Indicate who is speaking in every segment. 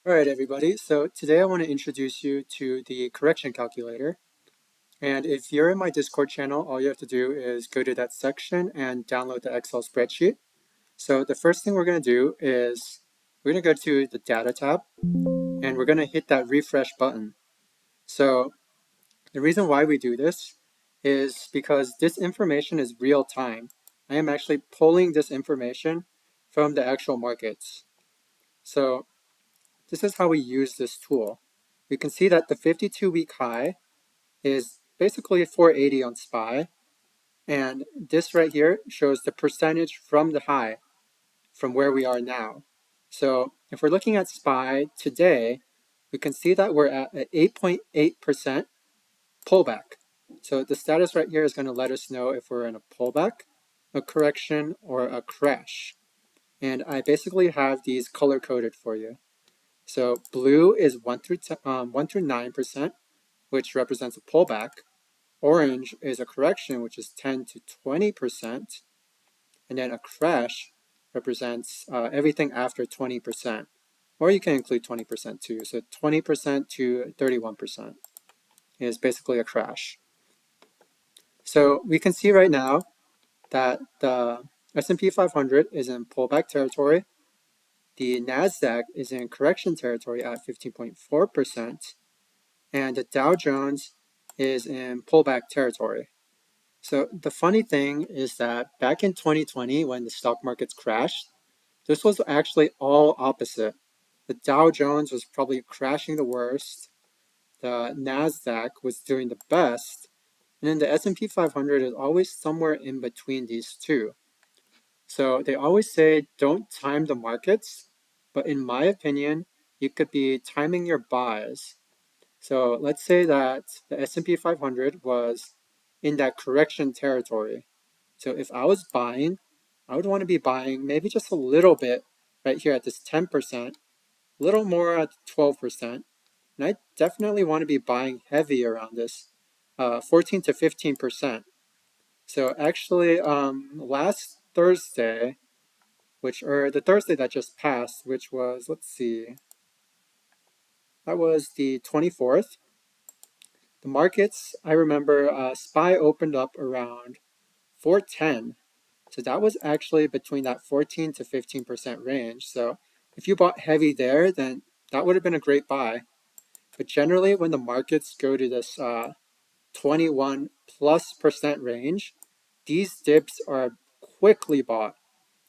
Speaker 1: All right, everybody. So today I want to introduce you to the correction calculator. And if you're in my Discord channel, all you have to do is go to that section and download the Excel spreadsheet. So the first thing we're going to do is we're going to go to the data tab and we're going to hit that refresh button. So the reason why we do this is because this information is real time. I am actually pulling this information from the actual markets. So this is how we use this tool. We can see that the 52-week high is basically 480 on SPY, and this right here shows the percentage from the high, from where we are now. So if we're looking at SPY today, we can see that we're at an 8.8% pullback. So the status right here is going to let us know if we're in a pullback, a correction, or a crash. And I basically have these color coded for you. So blue is 1 through 9%, which represents a pullback. Orange is a correction, which is 10 to 20%. And then a crash represents everything after 20%. Or you can include 20% too. So 20% to 31% is basically a crash. So we can see right now that the S&P 500 is in pullback territory. The NASDAQ is in correction territory at 15.4%. And the Dow Jones is in pullback territory. So the funny thing is that back in 2020, when the stock markets crashed, this was actually all opposite. The Dow Jones was probably crashing the worst. The NASDAQ was doing the best. And then the S&P 500 is always somewhere in between these two. So they always say don't time the markets, but in my opinion, you could be timing your buys. So let's say that the S&P 500 was in that correction territory. So if I was buying, I would want to be buying maybe just a little bit right here at this 10%, a little more at 12%. And I definitely want to be buying heavy around this 14 to 15%. So actually, last Thursday, or the Thursday that just passed, which was, let's see, that was the 24th. The markets, I remember SPY opened up around 410. So that was actually between that 14 to 15% range. So if you bought heavy there, then that would have been a great buy. But generally, when the markets go to this 21 plus percent range, these dips are quickly bought.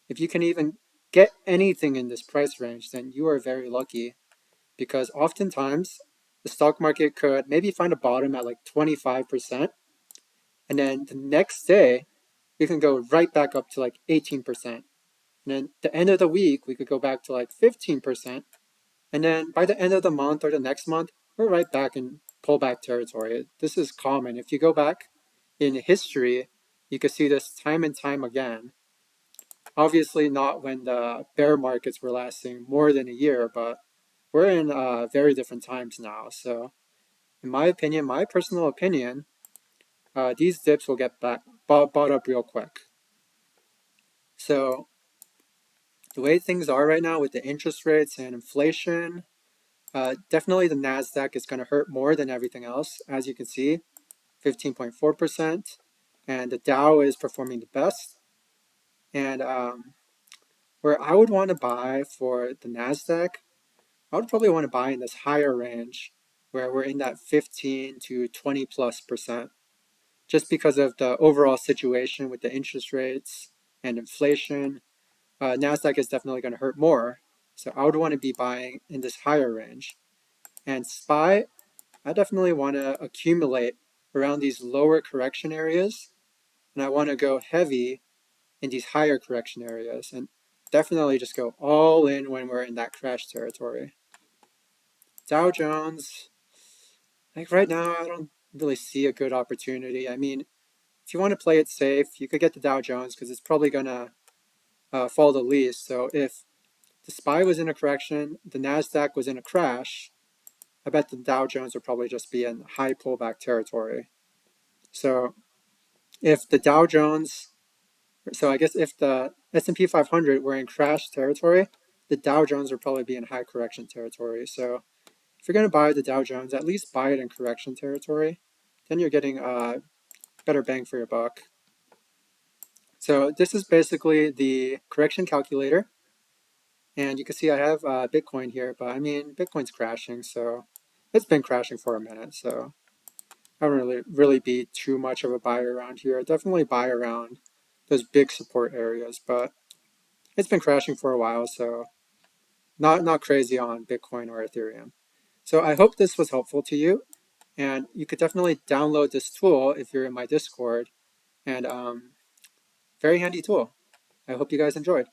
Speaker 1: If you can even get anything in this price range, then you are very lucky because oftentimes the stock market could maybe find a bottom at like 25%, and then the next day we can go right back up to like 18%. And then the end of the week we could go back to like 15%, and then by the end of the month or the next month we're right back in pullback territory. This is common. If you go back in history, you could see this time and time again. Obviously not when the bear markets were lasting more than a year, but we're in very different times now. So in my opinion, my personal opinion, these dips will get bought up real quick. So the way things are right now with the interest rates and inflation, definitely the NASDAQ is going to hurt more than everything else. As you can see, 15.4%. And the Dow is performing the best. And where I would want to buy for the NASDAQ, I would probably want to buy in this higher range where we're in that 15 to 20 plus percent, just because of the overall situation with the interest rates and inflation. NASDAQ is definitely going to hurt more. So I would want to be buying in this higher range. And SPY, I definitely want to accumulate around these lower correction areas. And I want to go heavy in these higher correction areas. And definitely just go all in when we're in that crash territory. Dow Jones, like right now, I don't really see a good opportunity. I mean, if you want to play it safe, you could get the Dow Jones because it's probably going to fall the least. So if the SPY was in a correction, the NASDAQ was in a crash, I bet the Dow Jones would probably just be in high pullback territory. So if the Dow Jones, so I guess if the S&P 500 were in crash territory, the Dow Jones will probably be in high correction territory. So if you're going to buy the Dow Jones, at least buy it in correction territory. Then you're getting better bang for your buck. So this is basically the correction calculator. And you can see I have Bitcoin here, but I mean, Bitcoin's crashing, so it's been crashing for a minute. So I don't really be too much of a buyer around here. Definitely buy around those big support areas, but it's been crashing for a while, so not crazy on Bitcoin or Ethereum. So I hope this was helpful to you, and you could definitely download this tool if you're in my Discord, and very handy tool. I hope you guys enjoyed.